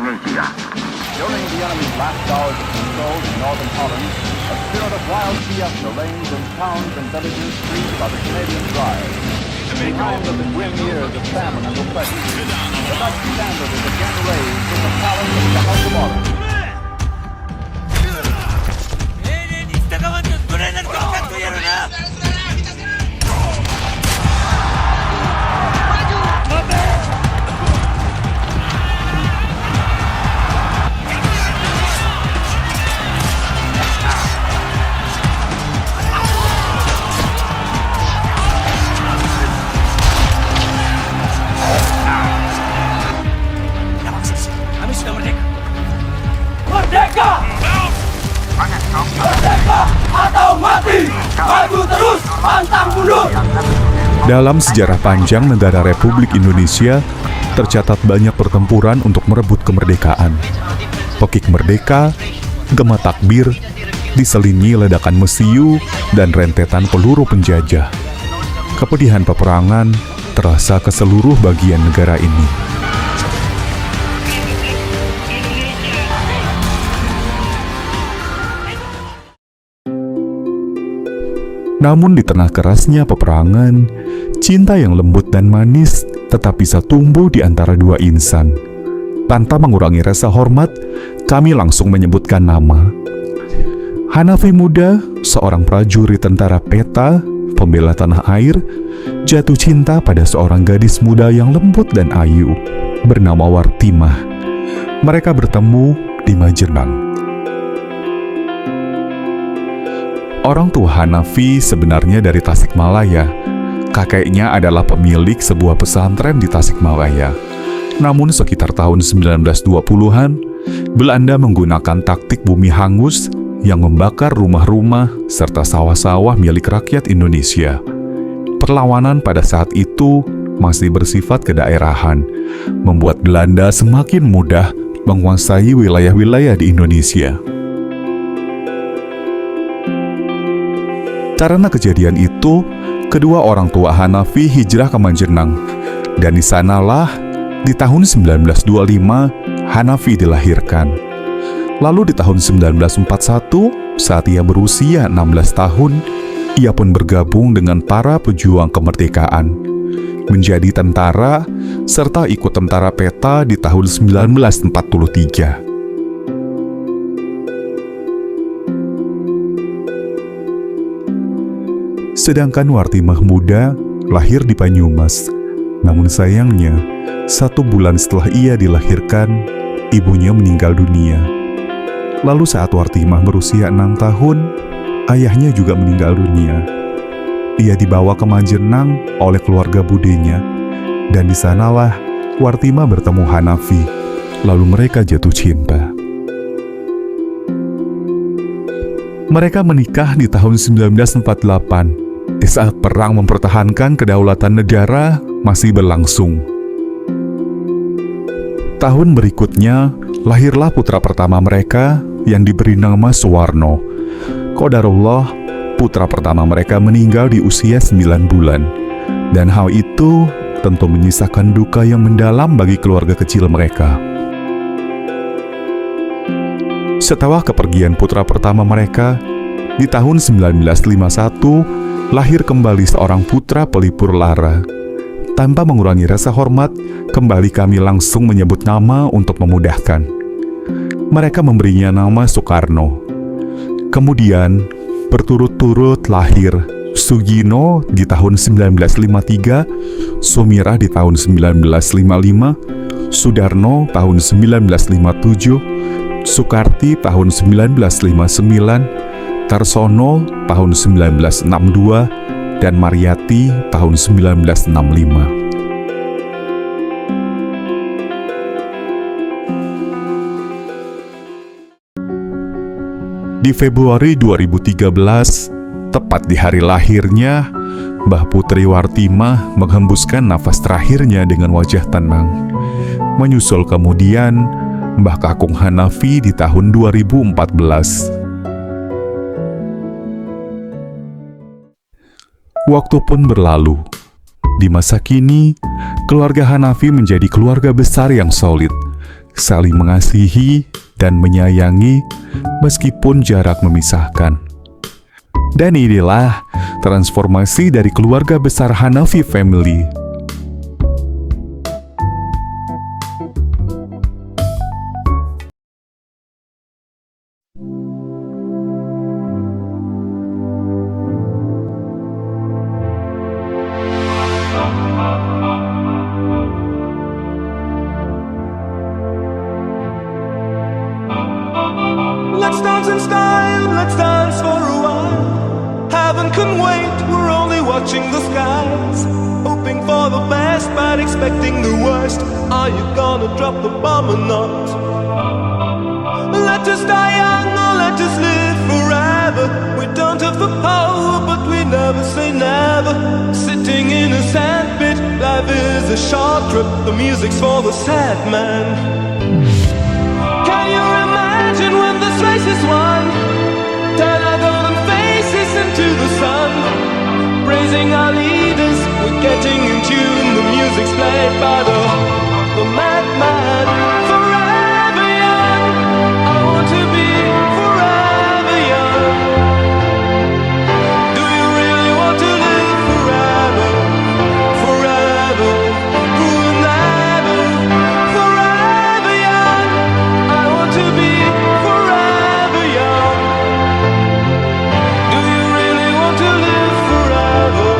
Indonesia. During the enemy's last hours of control in northern Holland, a spirit of wild fiesta reigns in towns and villages freed by the Canadian Drive. Behind the grim years of famine and oppression, the Dutch standard is again raised in the palace of the House of Orange. Dalam sejarah panjang negara Republik Indonesia, tercatat banyak pertempuran untuk merebut kemerdekaan. Pekik merdeka, gema takbir, diselingi ledakan mesiu, dan rentetan peluru penjajah. Kepedihan peperangan terasa ke seluruh bagian negara ini. Namun di tengah kerasnya peperangan, cinta yang lembut dan manis tetap bisa tumbuh di antara dua insan. Tanpa mengurangi rasa hormat, kami langsung menyebutkan nama. Hanafi muda, seorang prajurit tentara peta, pembela tanah air, jatuh cinta pada seorang gadis muda yang lembut dan ayu, bernama Wartimah. Mereka bertemu di Majenang. Orang tua Hanafi sebenarnya dari Tasikmalaya. Kakeknya adalah pemilik sebuah pesantren di Tasikmalaya. Namun sekitar tahun 1920-an, Belanda menggunakan taktik bumi hangus yang membakar rumah-rumah serta sawah-sawah milik rakyat Indonesia. Perlawanan pada saat itu masih bersifat kedaerahan, membuat Belanda semakin mudah menguasai wilayah-wilayah di Indonesia. Karena kejadian itu, kedua orang tua Hanafi hijrah ke Majenang. Dan di sanalah, di tahun 1925, Hanafi dilahirkan. Lalu di tahun 1941, saat ia berusia 16 tahun, ia pun bergabung dengan para pejuang kemerdekaan. Menjadi tentara, serta ikut tentara peta di tahun 1943. Sedangkan Wartimah muda lahir di Banyumas. Namun sayangnya, 1 bulan setelah ia dilahirkan, ibunya meninggal dunia. Lalu saat Wartimah berusia 6 tahun, ayahnya juga meninggal dunia. Ia dibawa ke Majenang oleh keluarga budenya, dan di sanalah Wartimah bertemu Hanafi. Lalu mereka jatuh cinta. Mereka menikah di tahun 1948. Di saat perang mempertahankan kedaulatan negara masih berlangsung. Tahun berikutnya, lahirlah putra pertama mereka yang diberi nama Suwarno. Qadarullah, putra pertama mereka meninggal di usia 9 bulan. Dan hal itu tentu menyisakan duka yang mendalam bagi keluarga kecil mereka. Setelah kepergian putra pertama mereka, di tahun 1951, lahir kembali seorang putra pelipur lara. Tanpa mengurangi rasa hormat, kembali kami langsung menyebut nama untuk memudahkan. Mereka memberinya nama Soekarno. Kemudian, berturut-turut lahir Sugino di tahun 1953, Sumirah di tahun 1955, Sudarno tahun 1957, Soekarti tahun 1959, Tarsono tahun 1962, dan Mariyati tahun 1965. Di Februari 2013, tepat di hari lahirnya, Mbah Putri Wartimah menghembuskan nafas terakhirnya dengan wajah tenang. Menyusul kemudian, Mbah Kakung Hanafi di tahun 2014. Waktu pun berlalu. Di masa kini, keluarga Hanafi menjadi keluarga besar yang solid. saling mengasihi dan menyayangi meskipun jarak memisahkan. Dan inilah transformasi dari keluarga besar Hanafi Family. Let's dance in style, let's dance for a while. Heaven can wait, we're only watching the skies. Hoping for the best, but expecting the worst. Are you gonna drop the bomb or not? Let us die young or let us live forever. We don't have the power, but we never say never. Sitting in a sandpit, life is a short trip. The music's for the sad man. Can you imagine when this race is won? Turn our golden faces into the sun. Praising our leaders, we're getting in tune. The music's played by the madman. Forever young, I want to be forever young. Do you really want to live forever? Forever, who will never? Forever young, I want to be forever young. Do you really want to live forever?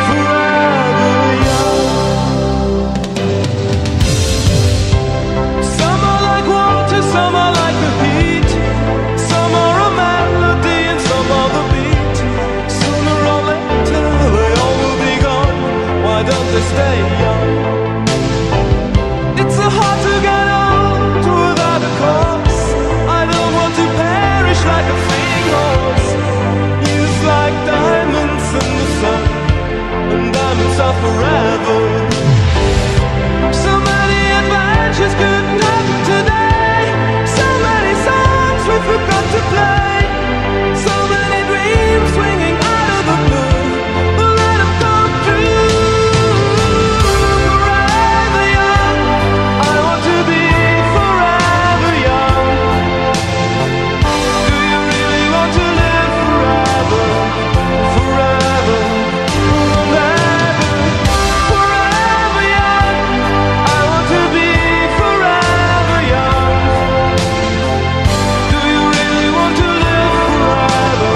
Forever young. Some are like water, some are like the heat. Some are a melody and some are the beat. Sooner or later they all will be gone. Why don't they stay young? It's so hard to get old without a cause. I don't want to perish like a fleeing horse. Youth like diamonds in the sun, and diamonds are forever. So many adventures couldn't happen today. So many songs we forgot to play. So many dreams swinging out of the blue. But let them come true. Forever young, I want to be forever young. Do you really want to live forever? Forever, forever, forever young. I want to be forever young. Do you really want to live forever?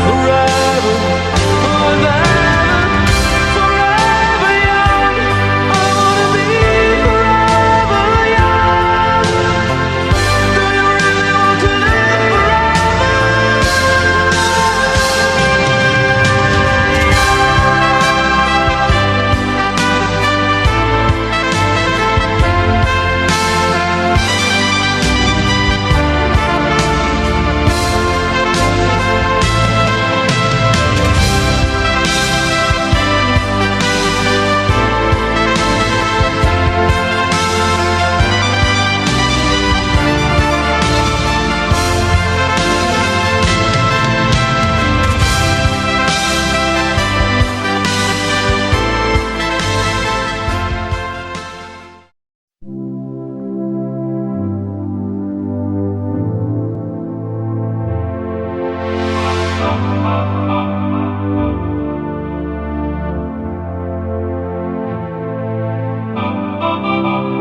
Forever, forever, forever young. I want to be forever young. Do you really want to live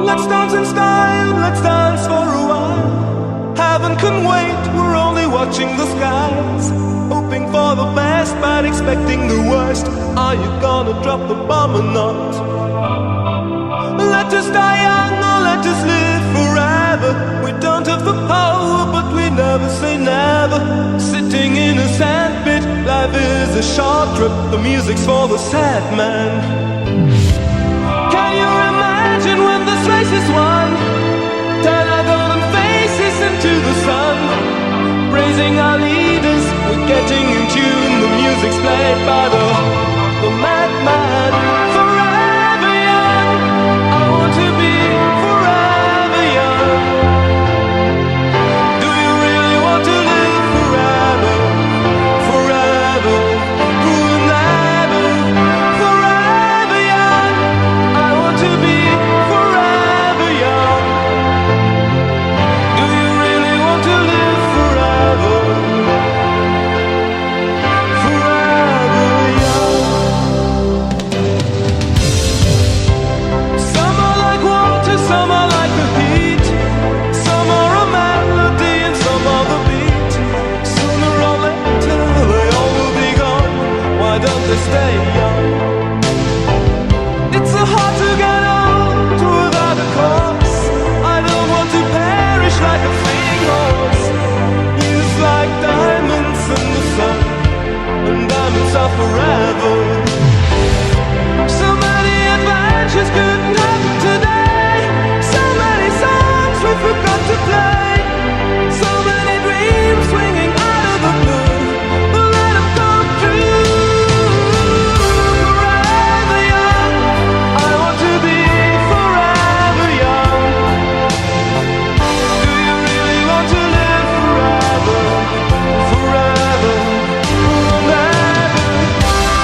Let's dance in style, let's dance for a while. Heaven can wait, we're only watching the skies. Hoping for the best, but expecting the worst. Are you gonna drop the bomb or not? Let us die young or let us live forever. We don't have the power, but we never say never. Sitting in a sandpit, life is a short trip. The music's for the sad man. Can you imagine when this race is won? Turn our golden faces into the sun. Praising our leaders, we're getting in tune. The music's played by the madman. Forever young, I want to be forever young. Do you really want to live forever? Forever, who will never? Forever young, I want to be forever stay young. It's so hard to get old without a cause. I don't want to perish like a fleeing horse. He's like diamonds in the sun, and diamonds are forever. So many adventures couldn't happen today. So many songs we forgot to play. So many dreams swinging out of the blue. But let them come true. Forever young, I want to be forever young. Do you really want to live forever? Forever, forever,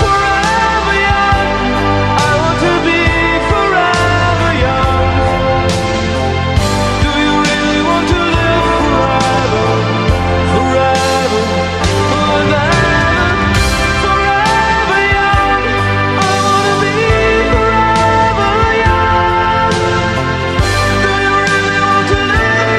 forever young. I want to be forever young. Do you really want to live forever? Forever, forever, forever young. I want to be forever young. Do you really want to live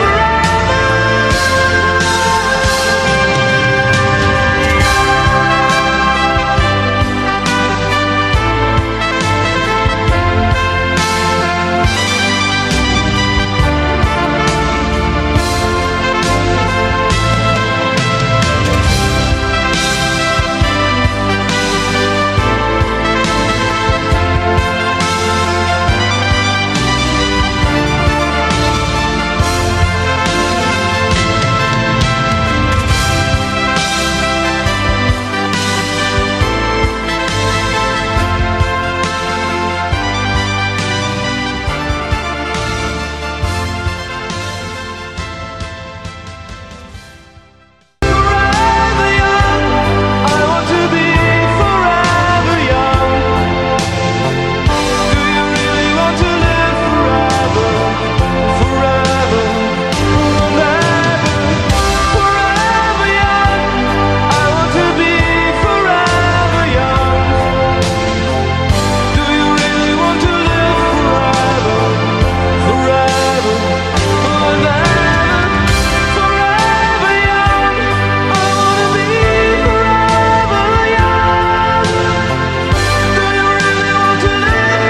forever young? I want to be forever young. Do you really want to live forever? Forever, forever, forever young. I want to be forever young. Do you really want to live forever? Forever, forever, forever young. I want to be forever young. Do you really want to live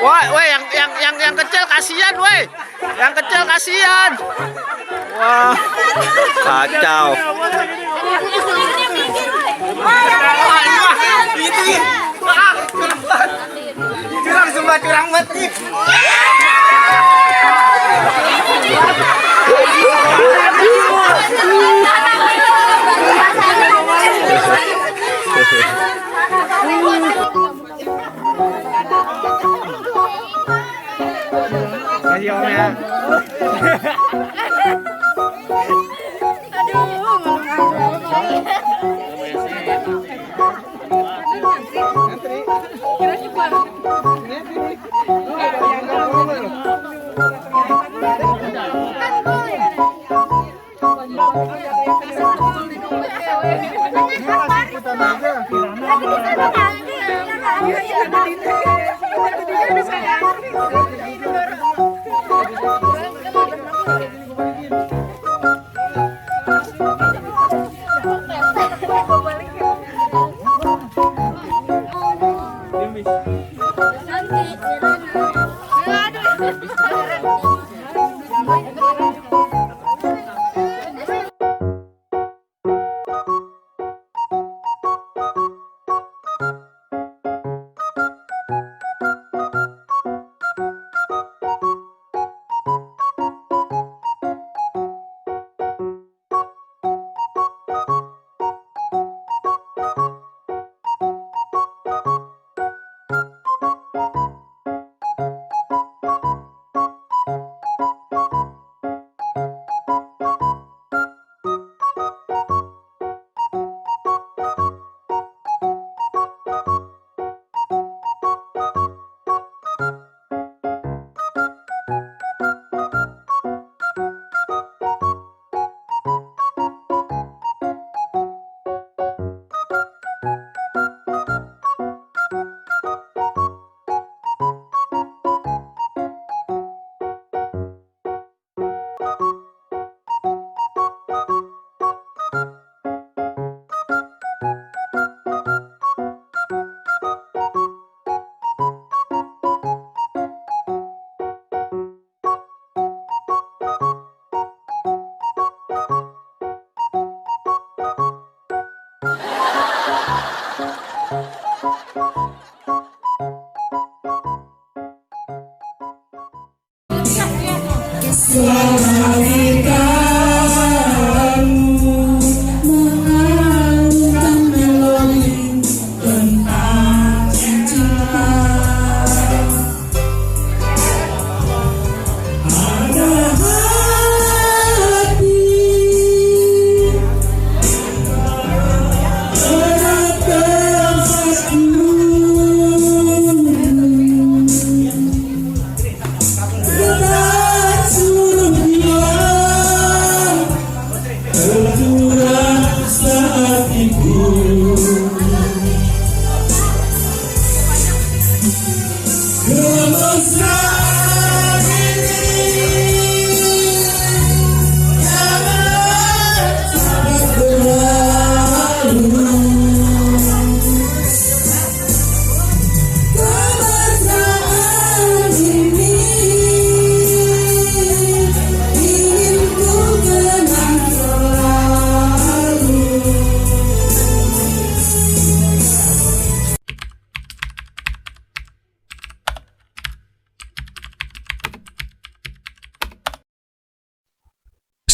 Weh, wah, yang kecil kasihan, weh, yang kecil kasihan. Wah, kacau. Curang sembah curang mati. ya.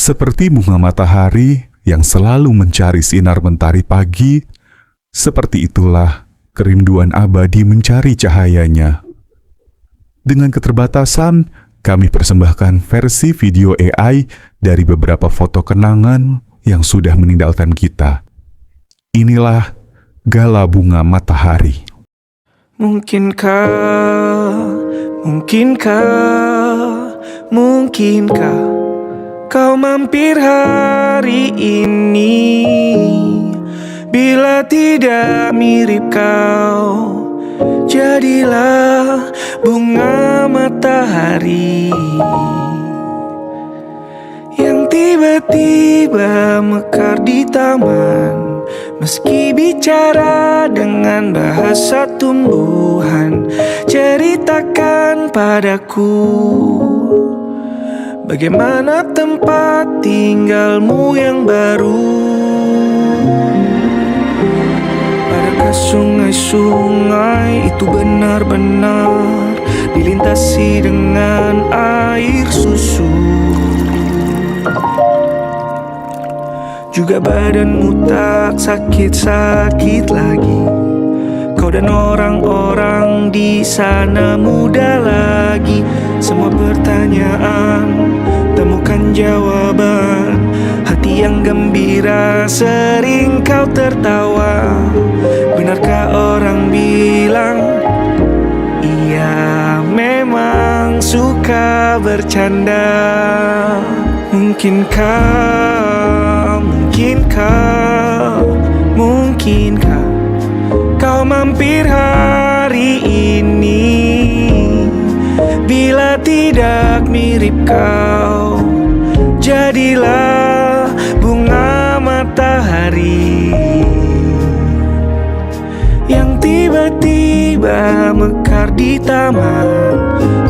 Seperti bunga matahari yang selalu mencari sinar mentari pagi, seperti itulah kerinduan abadi mencari cahayanya. Dengan keterbatasan, kami persembahkan versi video AI dari beberapa foto kenangan yang sudah meninggalkan kita. Inilah Gala Bunga Matahari. Mungkinkah, mungkinkah kau mampir hari ini? Bila tidak mirip kau, jadilah bunga matahari yang tiba-tiba mekar di taman. Meski bicara dengan bahasa tumbuhan, ceritakan padaku bagaimana tempat tinggalmu yang baru. Adakah sungai-sungai itu benar-benar dilintasi dengan air susu? Juga badanmu tak sakit-sakit lagi. Kau dan orang-orang di sana muda lagi. semua pertanyaan, temukan jawaban. Hati yang gembira sering kau tertawa. Benarkah orang bilang ia memang suka bercanda? Mungkinkah kau mampir hari ini? Bila tidak mirip kau, jadilah bunga matahari yang tiba-tiba mekar di taman.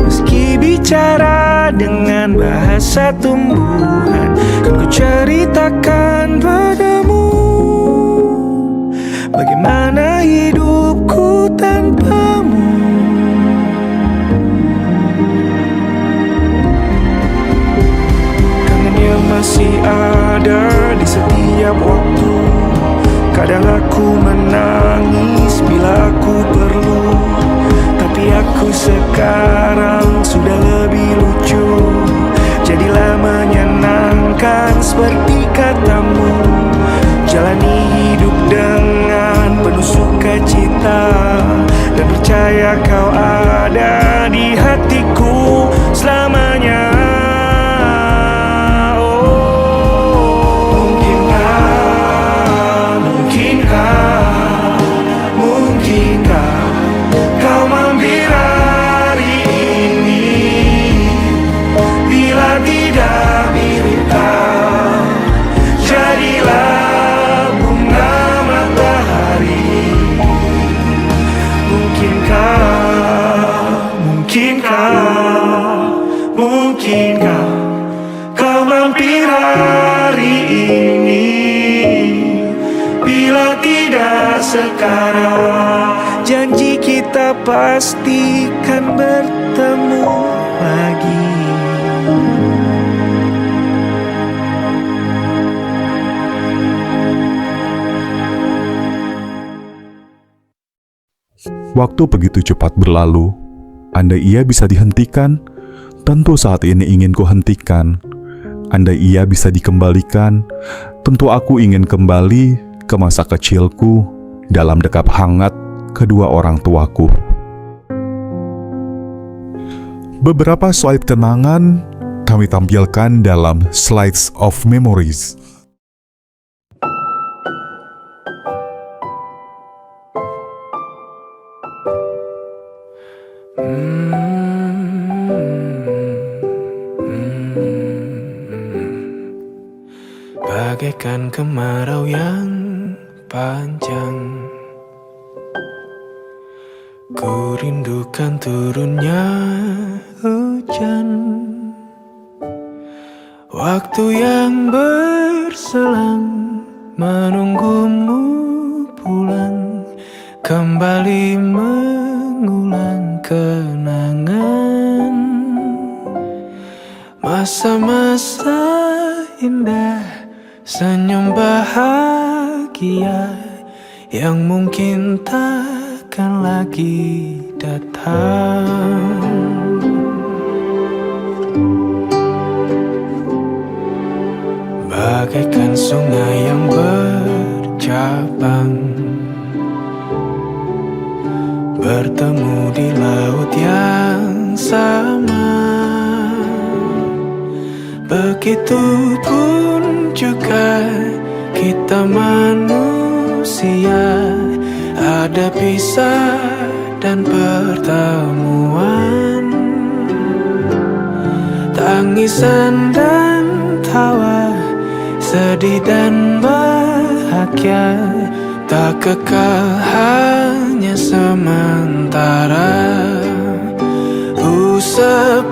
Meski bicara dengan bahasa tumbuhan, kan ku ceritakan padamu bagaimana hidupku tanpamu. Kangennya masih ada di setiap waktu. Kadang aku menangis bila aku perlu, tapi aku sekarang sudah lebih lucu. Jadilah menyenangkan seperti katamu. Jalani hidup dengan penuh sukacita, dan percaya kau ada di hatiku selamanya. Mungkinkah kau mampir hari ini? Bila tidak mirip kau, jadilah bunga matahari. Mungkinkah kau mampir hari ini? Bila tidak sekarang, janji kita pastikan bertemu lagi. Waktu begitu cepat berlalu. Andai ia bisa dihentikan, tentu saat ini ingin ku hentikan. Andai ia bisa dikembalikan, tentu aku ingin kembali ke masa kecilku dalam dekap hangat kedua orang tuaku. Beberapa slide kenangan kami tampilkan dalam Slides of Memories. Bagaikan kemarau yang panjang, ku rindukan turunnya hujan. Waktu yang berselang menunggumu pulang, kembali mengulang kenangan. Masa-masa indah, senyum bahagia yang mungkin takkan lagi datang. Bagaikan sungai yang bercabang, bertemu di laut yang sama. Begitupun juga kita manusia, ada pisah dan pertemuan, tangisan dan tawa, sedih dan bahagia, tak kekal hanya sementara. Sepelan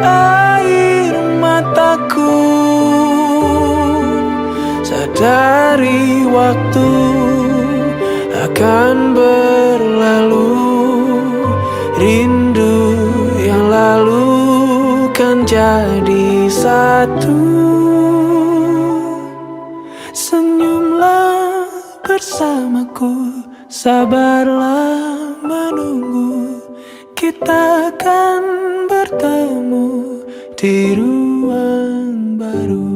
air mataku, sadari waktu akan berlalu. Rindu yang lalu kan jadi satu. Senyumlah bersamaku, sabarlah menunggu. kita akan bertemu di ruang baru.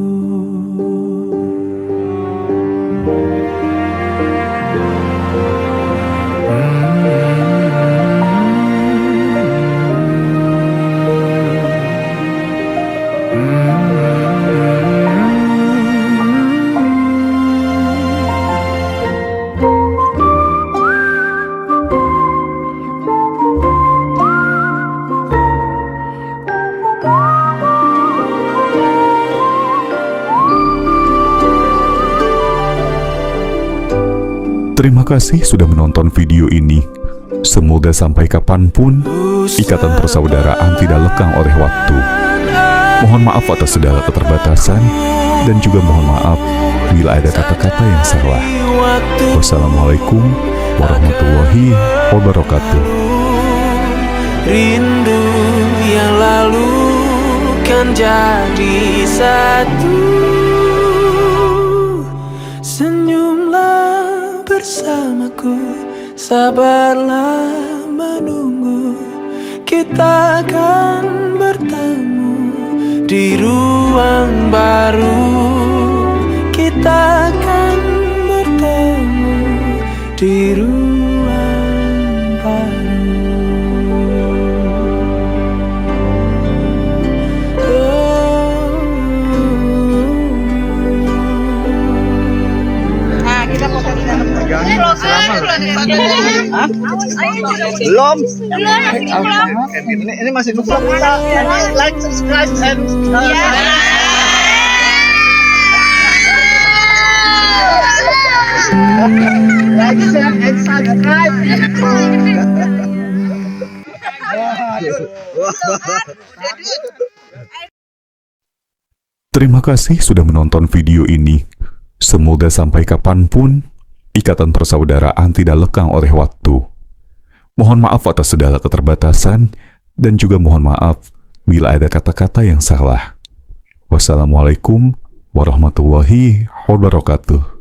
Terima kasih sudah menonton video ini. Semoga sampai kapanpun, ikatan persaudaraan tidak lekang oleh waktu. Mohon maaf atas segala keterbatasan, dan juga mohon maaf bila ada kata-kata yang salah. Wassalamualaikum warahmatullahi wabarakatuh. Rindu yang lalu kan jadi satu. Senyumlah bersamaku, sabarlah menunggu. Kita akan bertemu di ruang baru. Kita akan bertemu di ruang baru. Belum. Ini masih belum kita. Like, subscribe, and like, share, and subscribe. Terima kasih sudah menonton video ini. Semoga sampai kapanpun, ikatan persaudaraan tidak lekang oleh waktu. Mohon maaf atas segala keterbatasan, dan juga mohon maaf bila ada kata-kata yang salah. Wassalamualaikum warahmatullahi wabarakatuh.